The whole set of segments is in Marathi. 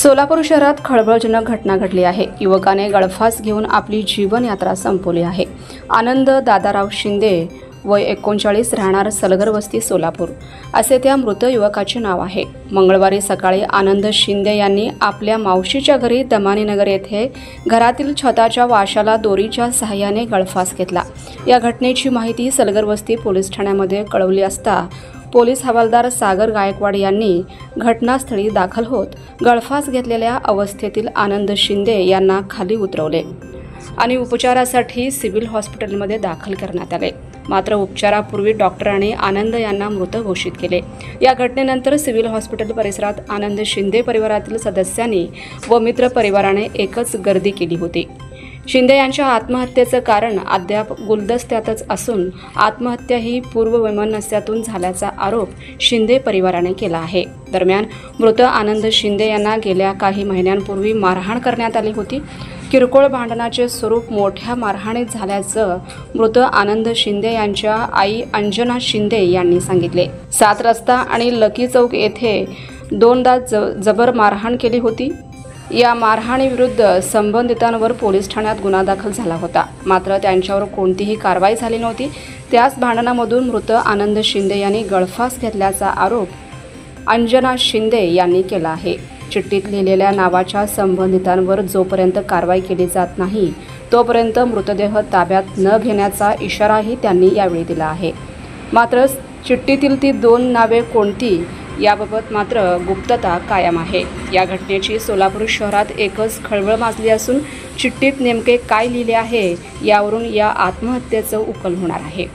सोलापूर शहरात खळबळजनक घटना घडली आहे। युवकाने गळफास घेऊन आपली जीवन यात्रा संपवली आहे। आनंद दादाराव शिंदे वय 39 राहणार सलगर वस्ती सोलापूर असे त्या मृत युवकाचे नाव आहे। मंगळवारी सकाळी आनंद शिंदे यांनी आपल्या मावशीच्या घरी दमानीनगर येथे घरातील छताच्या वाशाला दोरीच्या सहाय्याने गळफास घेतला। या घटनेची माहिती सलगर वस्ती पोलीस ठाण्यामध्ये कळवली असता पोलीस हवालदार सागर गायकवाड यांनी घटनास्थळी दाखल होत गळफास घेतलेल्या अवस्थेतील आनंद शिंदे यांना खाली उतरवले आणि उपचारासाठी सिव्हिल हॉस्पिटलमध्ये दाखल करण्यात आले। मात्र उपचारापूर्वी डॉक्टरांनी आनंद यांना मृत घोषित केले। या घटनेनंतर सिव्हिल हॉस्पिटल परिसरात आनंद शिंदे परिवारातील सदस्यांनी व मित्र परिवाराने एकच गर्दी केली होती। शिंदे यांच्या आत्महत्येचं कारण अद्याप गुलदस्त्यातच असून आत्महत्या ही पूर्ववैमनस्यातून झाल्याचा आरोप शिंदे परिवाराने केला आहे। दरम्यान मृत आनंद शिंदे यांना गेल्या काही महिन्यांपूर्वी मारहाण करण्यात आली होती। किरकोळ भांडणाचे स्वरूप मोठ्या मारहाणीत झाल्याचं मृत आनंद शिंदे यांच्या आई अंजना शिंदे यांनी सांगितले। 7 रस्ता आणि लकी चौक येथे दोनदा जबर मारहाण केली होती। या मारहाणीविरुद्ध संबंधितांवर पोलीस ठाण्यात गुन्हा दाखल झाला होता, मात्र त्यांच्यावर कोणतीही कारवाई झाली नव्हती। त्याच भांडणामधून मृत आनंद शिंदे यांनी गळफास घेतल्याचा आरोप अंजना शिंदे यांनी केला आहे। चिठ्ठीत लिहिलेल्या नावाच्या संबंधितांवर जोपर्यंत कारवाई केली जात नाही तोपर्यंत मृतदेह ताब्यात न घेण्याचा इशाराही त्यांनी यावेळी दिला आहे। मात्र चिठ्ठीतील ती 2 नावे कोणती याबाबत मात्र गुप्तता कायम आहे। या घटनेची सोलापूर शहरात एकच खळबळ माजली असून चिठ्ठीत नेमके काय लिहिले आहे यावरून या आत्महत्येचं उकल होणार आहे।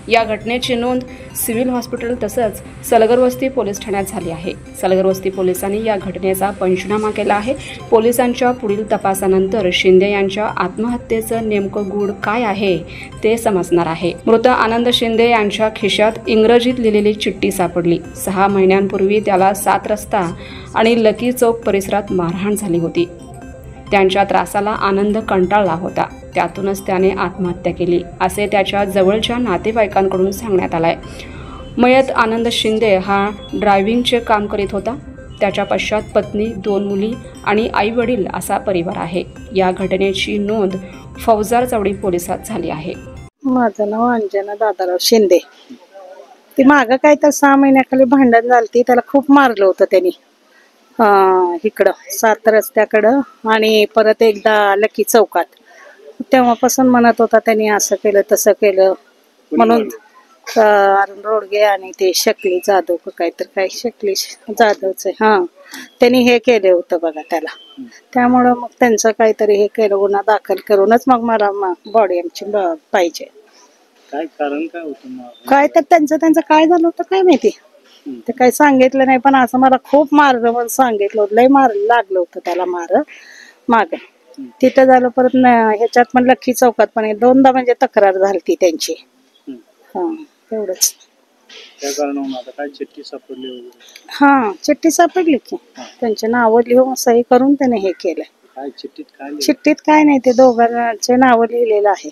या घटनेची नोंद सिव्हिल हॉस्पिटल तसंच सलगर वस्ती पोलीस ठाण्यात झाली आहे। सलगर वस्ती पोलिसांनी या घटनेचा पंचनामा केला आहे। पोलिसांच्या पुढील तपासानंतर शिंदे यांच्या आत्महत्येचं नेमकं गूढ काय आहे ते समजणार आहे। मृत आनंद शिंदे यांच्या खिशात इंग्रजीत लिहिलेली चिठ्ठी सापडली। 6 महिन्यांपूर्वी त्याला 7 रस्ता आणि लकी चौक परिसरात मारहाण झाली होती। त्यांच्या त्रासाला आनंद कंटाळला होता, त्यातूनच त्याने आत्महत्या केली असे त्याच्या जवळच्या नातेवाईकांकडून सांगण्यात आलंय। मयत आनंद शिंदे हा ड्रायव्हिंगचे काम करीत होता। त्याच्या पश्चात पत्नी, 2 मुली आणि आई-वडील असा परिवार आहे। या घटनेची नोंद फौजदार चौडी पोलिसात झाली आहे। माझं नाव अंजना दादाराव शिंदे। ती मागं काय तर 6 महिन्याखाली भांडण झालती, त्याला खूप मारलं होतं त्यांनी इकडं 7 रस्त्याकडं आणि परत एकदा लकी चौकात। तेव्हापासून म्हणत होता त्यांनी असं केलं तसं केलं म्हणून अरुण रोडगे आणि ते शकली जाधव काहीतरी काय शकली जाधवच त्यांनी हे केले होतं बघा त्याला। त्यामुळं मग त्यांचं काहीतरी हे केलं, गुन्हा दाखल करूनच मग मला बॉडी आमची पाहिजे। काय कारण काय होतं? काय तर त्यांचं काय झालं होतं काय माहिती, ते काही सांगितलं नाही, पण असं मला खूप मारलं म्हणून सांगितलं होतं। लय लागलं होतं त्याला माग तिथं झालं। परत ह्याच्यात पण लक्की चौकात पण 2दा म्हणजे तक्रार झाली त्यांची। तेवढंच काय चिठ्ठी सापडली वगैरे? चिठ्ठी सापडली की त्यांचे नाव लिहून सही करून त्याने हे केलंय। काय चिठ्ठीत काय नाही, ते दोघांचे नाव लिहिलेलं आहे।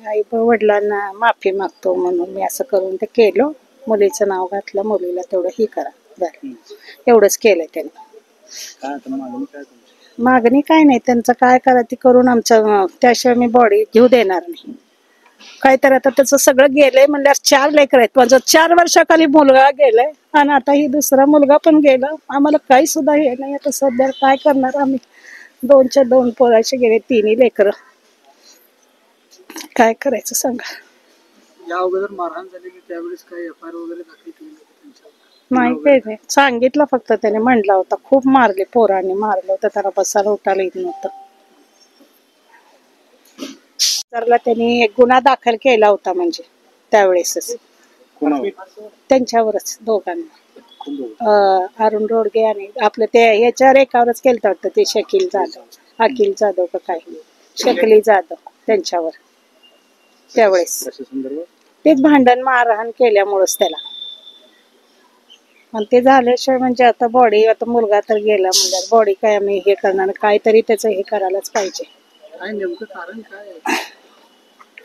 आई वडिलांना माफी मागतो म्हणून मी असं करून ते केलं। मुलीचं नाव घातलं, मुलीला तेवढं हे करा झालं, एवढंच केलंय त्याने। मागणी काय नाही, त्यांचं काय करा ती करून आमच्या, त्याशिवाय मी बॉडी घेऊ देणार नाही। काय तर आता त्याचं सगळं गेलंय म्हणल्यावर 4 लेकर आहेत। माझं 4 वर्षाखाली मुलगा गेलाय आणि आता ही दुसरा मुलगा पण गेला। आम्हाला काही सुद्धा हे नाही। आता सध्या काय करणार आम्ही? 2च्या 2 पोराचे गेले, 3 लेकर, काय करायचं सांगा? या अगोदर मारहाण झालेली त्यावेळेस काही एफआयआर वगैरे दाखल केली नाही? काही सांगितलं फक्त त्याने, म्हणला होता खूप मारले पोरांनी, मारलं होतं त्याला, बसायला उठायला येत नव्हतं। त्यांनी एक गुन्हा दाखल केला होता म्हणजे त्यावेळेसच त्यांच्यावरच दोघांना, अरुण रोडगे आणि आपलं ते ह्याच्या रेखावरच केलं होतं ते शकील जाधव, अखिल जाधव का काय, शकली जाधव त्यांच्यावर त्यावेळेस। तेच भांडण मारहाण केल्यामुळेच त्याला, आणि ते झाल्याशिवाय म्हणजे आता बॉडी, आता मुलगा तर गेला म्हणजे बॉडी काय आम्ही हे करणार? काहीतरी त्याचं हे करायलाच पाहिजे। काय नेमकं कारण काय?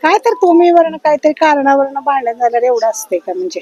काय तर तुम्ही वरनं काहीतरी कारणावरनं भांडण झालं एवढं असते का म्हणजे?